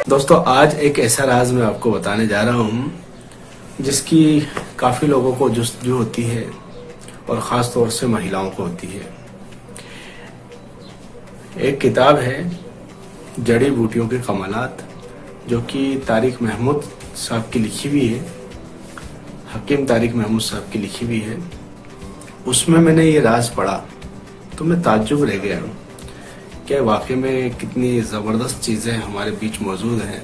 दोस्तों, आज एक ऐसा राज मैं आपको बताने जा रहा हूं जिसकी काफी लोगों को जुस्तजू होती है और खास तौर से महिलाओं को होती है। एक किताब है जड़ी बूटियों के कमालात, जो कि तारिक महमूद साहब की लिखी हुई है, हकीम तारिक महमूद साहब की लिखी हुई है। उसमें मैंने ये राज पढ़ा तो मैं ताज्जुब रह गया कि वाकई में कितनी ज़बरदस्त चीज़ें हमारे बीच मौजूद हैं,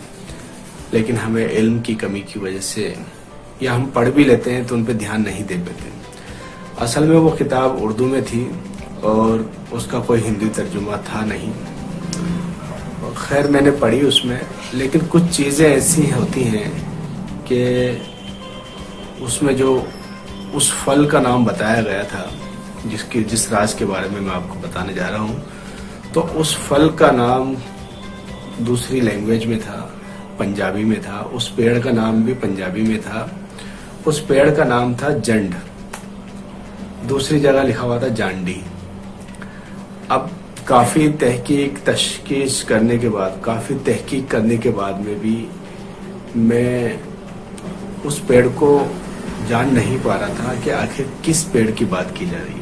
लेकिन हमें इल्म की कमी की वजह से या हम पढ़ भी लेते हैं तो उन पर ध्यान नहीं दे पाते। असल में वो किताब उर्दू में थी और उसका कोई हिंदी तर्जुमा था नहीं। खैर, मैंने पढ़ी उसमें, लेकिन कुछ चीज़ें ऐसी होती हैं कि उसमें जो उस फल का नाम बताया गया था जिस राज के बारे में मैं आपको बताने जा रहा हूँ, तो उस फल का नाम दूसरी लैंग्वेज में था, पंजाबी में था। उस पेड़ का नाम भी पंजाबी में था। उस पेड़ का नाम था जंड, दूसरी जगह लिखा हुआ था जांडी। अब काफी तहकीक करने के बाद में भी मैं उस पेड़ को जान नहीं पा रहा था कि आखिर किस पेड़ की बात की जा रही है।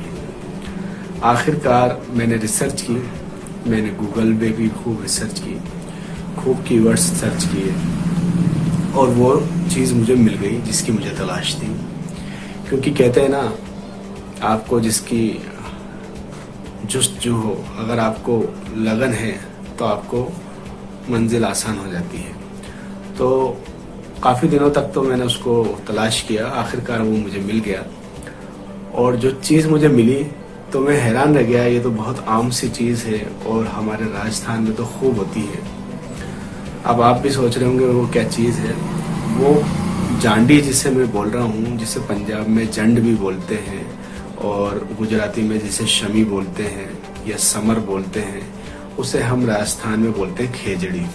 आखिरकार मैंने रिसर्च की, मैंने गूगल पे भी खूब रिसर्च की, खूब कीवर्ड्स सर्च किए और वो चीज़ मुझे मिल गई जिसकी मुझे तलाश थी। क्योंकि कहते हैं ना, आपको जिसकी जुस्तजू हो, अगर आपको लगन है तो आपको मंजिल आसान हो जाती है। तो काफ़ी दिनों तक तो मैंने उसको तलाश किया, आखिरकार वो मुझे मिल गया। और जो चीज़ मुझे मिली तो मैं हैरान रह गया। ये तो बहुत आम सी चीज़ है और हमारे राजस्थान में तो खूब होती है। अब आप भी सोच रहे होंगे वो क्या चीज़ है। वो जांडी जिसे मैं बोल रहा हूँ, जिसे पंजाब में जंड भी बोलते हैं और गुजराती में जिसे शमी बोलते हैं या समर बोलते हैं, उसे हम राजस्थान में बोलते हैं खेजड़ी।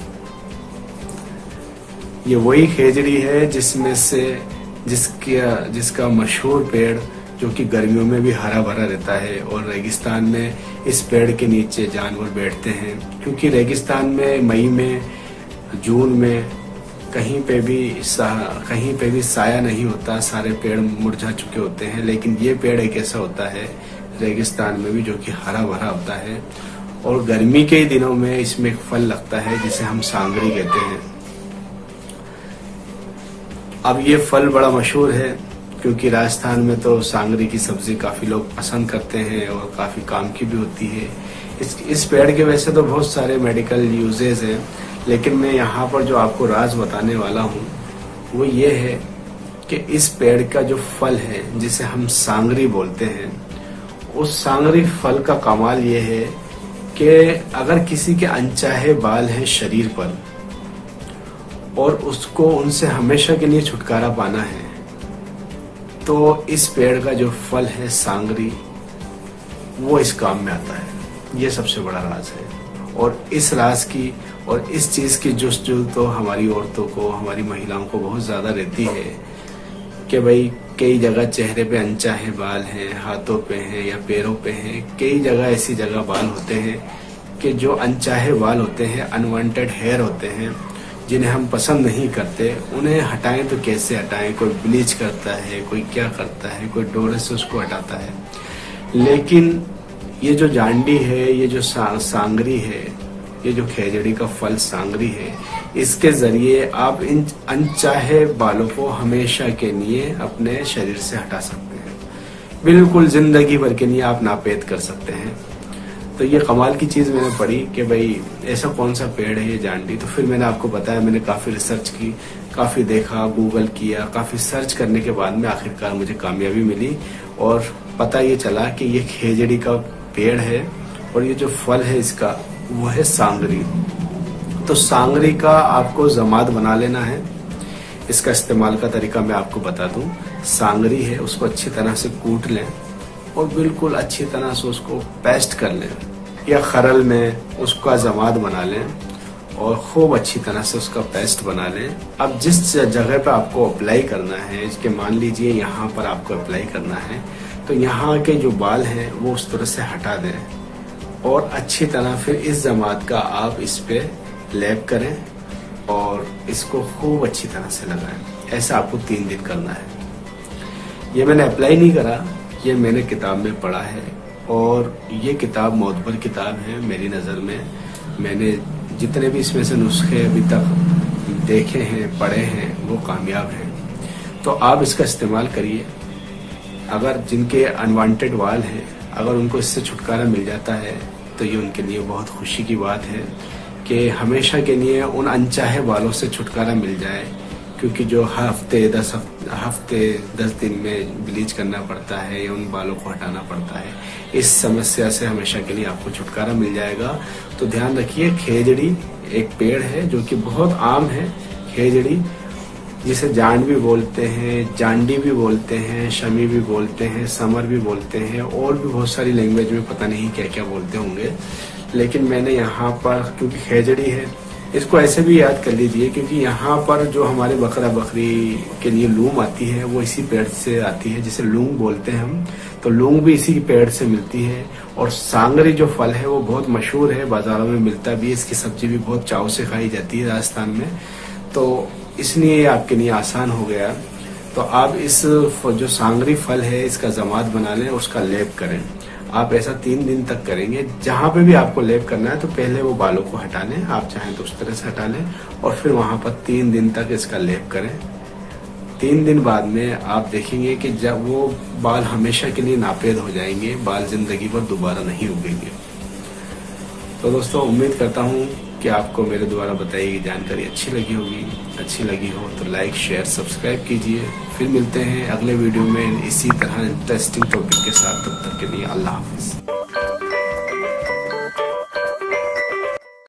ये वही खेजड़ी है जिसमें से जिसका मशहूर पेड़, जो कि गर्मियों में भी हरा भरा रहता है और रेगिस्तान में इस पेड़ के नीचे जानवर बैठते हैं। क्योंकि रेगिस्तान में मई में, जून में कहीं पे भी साया नहीं होता, सारे पेड़ मुरझा चुके होते हैं। लेकिन ये पेड़ एक ऐसा होता है रेगिस्तान में भी जो कि हरा भरा होता है। और गर्मी के दिनों में इसमें एक फल लगता है जिसे हम सांगरी कहते हैं। अब ये फल बड़ा मशहूर है क्योंकि राजस्थान में तो सांगरी की सब्जी काफी लोग पसंद करते हैं और काफी काम की भी होती है। इस पेड़ के वैसे तो बहुत सारे मेडिकल यूजेस हैं, लेकिन मैं यहाँ पर जो आपको राज बताने वाला हूँ वो ये है कि इस पेड़ का जो फल है जिसे हम सांगरी बोलते हैं, उस सांगरी फल का कमाल ये है कि अगर किसी के अनचाहे बाल हैं शरीर पर और उसको उनसे हमेशा के लिए छुटकारा पाना है, तो इस पेड़ का जो फल है सांगरी, वो इस काम में आता है। ये सबसे बड़ा राज है। और इस राज की और इस चीज की जुस्तजू तो हमारी औरतों को, हमारी महिलाओं को बहुत ज्यादा रहती है कि भाई कई जगह चेहरे पे अनचाहे बाल हैं, हाथों पे हैं या पैरों पे हैं। कई जगह ऐसी जगह बाल होते हैं कि जो अनचाहे बाल होते हैं, अनवांटेड हेयर होते हैं, जिन्हें हम पसंद नहीं करते। उन्हें हटाएं तो कैसे हटाएं? कोई ब्लीच करता है, कोई क्या करता है, कोई डोरे से उसको हटाता है। लेकिन ये जो जांडी है, ये जो सांगरी है, ये जो खेजड़ी का फल सांगरी है, इसके जरिए आप इन अनचाहे बालों को हमेशा के लिए अपने शरीर से हटा सकते हैं। बिल्कुल जिंदगी भर के लिए आप नापेद कर सकते हैं। तो ये कमाल की चीज़ मैंने पढ़ी कि भाई ऐसा कौन सा पेड़ है ये जांडी। तो फिर मैंने आपको बताया, मैंने काफ़ी रिसर्च की, काफ़ी देखा, गूगल किया, काफ़ी सर्च करने के बाद में आखिरकार मुझे कामयाबी मिली और पता ये चला कि ये खेजड़ी का पेड़ है और ये जो फल है इसका वो है सांगरी। तो सांगरी का आपको जमाद बना लेना है। इसका इस्तेमाल का तरीका मैं आपको बता दूं। सांगरी है, उसको अच्छी तरह से कूट लें और बिल्कुल अच्छी तरह से उसको पेस्ट कर लें या खरल में उसका जमाद बना लें और खूब अच्छी तरह से उसका पेस्ट बना लें। अब जिस जगह पे आपको अप्लाई करना है, इसके मान लीजिए यहाँ पर आपको अप्लाई करना है, तो यहाँ के जो बाल हैं वो उस तरह से हटा दें और अच्छी तरह फिर इस जमात का आप इस पे लेप करें और इसको खूब अच्छी तरह से लगाएं। ऐसा आपको 3 दिन करना है। ये मैंने अप्लाई नहीं करा, ये मैंने किताब में पढ़ा है और ये किताब मोतबर किताब है मेरी नज़र में। मैंने जितने भी इसमें से नुस्खे अभी तक देखे हैं, पढ़े हैं, वो कामयाब हैं। तो आप इसका इस्तेमाल करिए। अगर जिनके अनवांटेड वाल हैं, अगर उनको इससे छुटकारा मिल जाता है तो ये उनके लिए बहुत खुशी की बात है कि हमेशा के लिए उन अनचाहे बालों से छुटकारा मिल जाए। क्योंकि जो हफ्ते 10 दिन में ब्लीच करना पड़ता है या उन बालों को हटाना पड़ता है, इस समस्या से हमेशा के लिए आपको छुटकारा मिल जाएगा। तो ध्यान रखिए, खेजड़ी एक पेड़ है जो कि बहुत आम है। खेजड़ी, जिसे जांड भी बोलते हैं, जांडी भी बोलते हैं, शमी भी बोलते हैं, समर भी बोलते हैं, और भी बहुत सारी लैंग्वेज में पता नहीं क्या क्या बोलते होंगे। लेकिन मैंने यहाँ पर, क्योंकि खेजड़ी है, इसको ऐसे भी याद कर लीजिए क्योंकि यहाँ पर जो हमारे बकरा बकरी के लिए लूम आती है वो इसी पेड़ से आती है, जिसे लूंग बोलते हैं हम। तो लूंग भी इसी पेड़ से मिलती है। और सांगरी जो फल है वो बहुत मशहूर है, बाजारों में मिलता भी है। इसकी सब्जी भी बहुत चाव से खाई जाती है राजस्थान में। तो इसलिए ये आपके लिए आसान हो गया। तो आप इस जो सांगरी फल है इसका जमात बना लें, उसका लेप करें। आप ऐसा 3 दिन तक करेंगे। जहां पे भी आपको लेप करना है तो पहले वो बालों को हटा लें, आप चाहें तो उस तरह से हटा लें, और फिर वहां पर 3 दिन तक इसका लेप करें। 3 दिन बाद में आप देखेंगे कि जब वो बाल हमेशा के लिए नापेद हो जाएंगे, बाल जिंदगी पर दोबारा नहीं उगेंगे। तो दोस्तों, उम्मीद करता हूँ कि आपको मेरे द्वारा बताई गई जानकारी अच्छी लगी होगी। अच्छी लगी हो तो लाइक, शेयर, सब्सक्राइब कीजिए। फिर मिलते हैं अगले वीडियो में इसी तरह इंटरेस्टिंग टॉपिक के साथ। तब तक के लिए अल्लाह हाफिज।